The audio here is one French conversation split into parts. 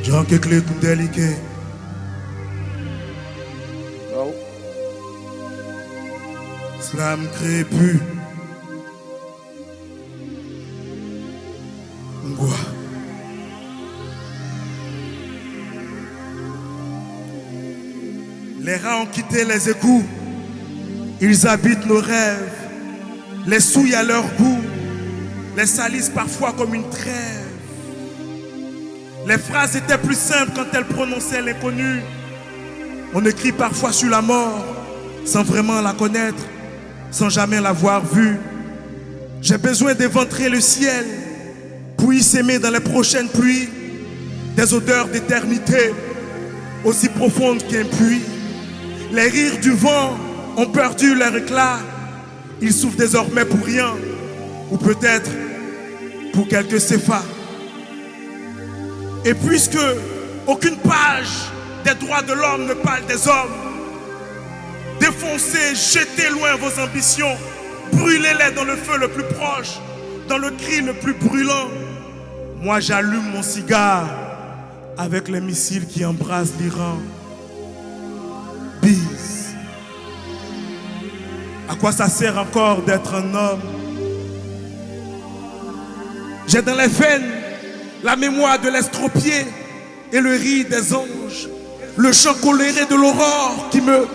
Jean Kekle Kundelike. Oh. Slam Crépu. Ngwa. Les rats ont quitté les égouts. Ils habitent nos rêves. Les souillent à leur goût. Les salissent parfois comme une trêve. Les phrases étaient plus simples quand elles prononçaient l'inconnu. On écrit parfois sur la mort sans vraiment la connaître, sans jamais l'avoir vue. J'ai besoin d'éventrer le ciel pour y s'aimer dans les prochaines pluies des odeurs d'éternité aussi profondes qu'un puits. Les rires du vent ont perdu leur éclat. Ils souffrent désormais pour rien, ou peut-être pour quelques céphas. Et puisque aucune page des droits de l'homme ne parle des hommes, défoncez, jetez loin vos ambitions, brûlez-les dans le feu le plus proche, dans le cri le plus brûlant. Moi j'allume mon cigare avec les missiles qui embrassent l'Iran. Bise. À quoi ça sert encore d'être un homme? J'ai dans les veines la mémoire de l'estropié et le rire des anges, le chant coléré de l'aurore qui me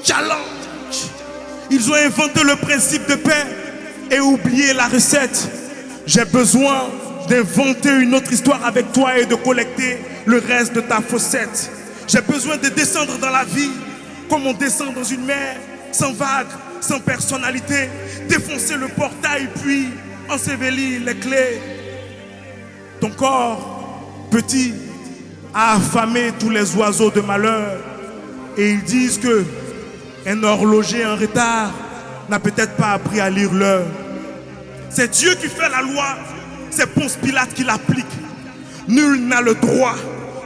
challenge. Ils ont inventé le principe de paix et oublié la recette. J'ai besoin d'inventer une autre histoire avec toi et de collecter le reste de ta fossette. J'ai besoin de descendre dans la vie comme on descend dans une mer, sans vague, sans personnalité, défoncer le portail puis ensevelir les clés. Ton corps, petit, a affamé tous les oiseaux de malheur. Et ils disent que un horloger en retard n'a peut-être pas appris à lire l'heure. C'est Dieu qui fait la loi, c'est Ponce Pilate qui l'applique. Nul n'a le droit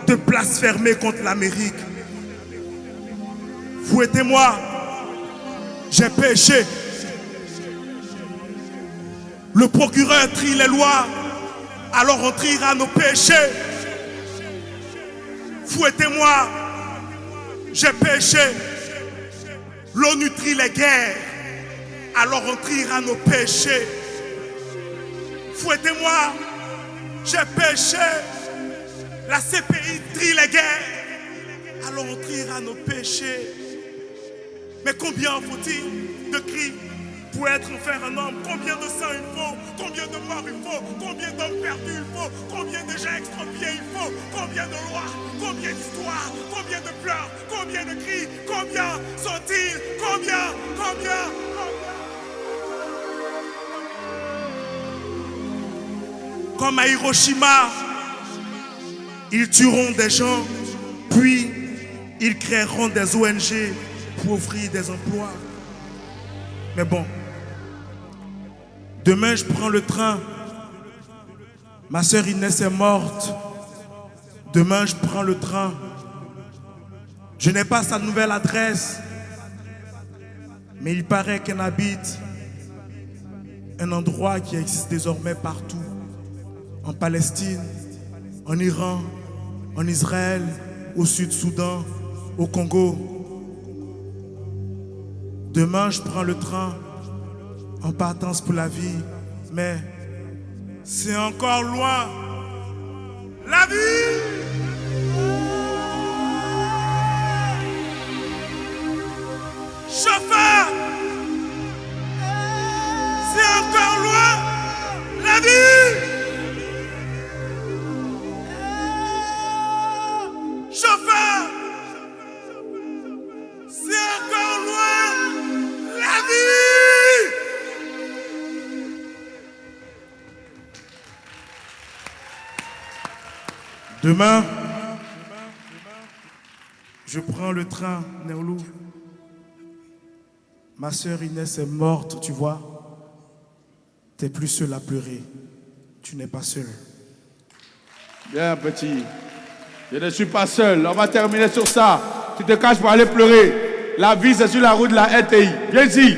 de blasphémer contre l'Amérique. Fouettez-moi, j'ai péché. Le procureur trie les lois, alors on triera nos péchés. Fouettez-moi, j'ai péché. L'ONU trie les guerres, alors on triera nos péchés. Fouettez-moi, j'ai péché. La CPI trie les guerres, alors on triera nos péchés. Mais combien faut-il de cris pour être enfin un homme? Combien de sang il faut? Combien de morts il faut? Combien d'hommes perdus il faut? Combien de gens extropiés il faut? Combien de lois? Combien d'histoires? Combien de pleurs? Combien de cris? Combien sont-ils? Combien? Comme à Hiroshima, ils tueront des gens, puis ils créeront des ONG pour offrir des emplois. Mais bon, demain je prends le train. Ma sœur Inès est morte. Demain je prends le train. Je n'ai pas sa nouvelle adresse, mais il paraît qu'elle habite un endroit qui existe désormais partout. En Palestine, en Iran, en Israël, au Sud-Soudan, au Congo. Demain, je prends le train en partance pour la vie, mais c'est encore loin. La vie! Chauffeur! C'est encore loin. La vie! Chauffeur! C'est encore loin. La vie! Demain, je prends le train, Néolou. Ma sœur Inès est morte, tu vois. T'es plus seul à pleurer. Tu n'es pas seul. Bien, petit. Je ne suis pas seul. On va terminer sur ça. Tu te caches pour aller pleurer. La vie, c'est sur la route de la RTI. Viens ici.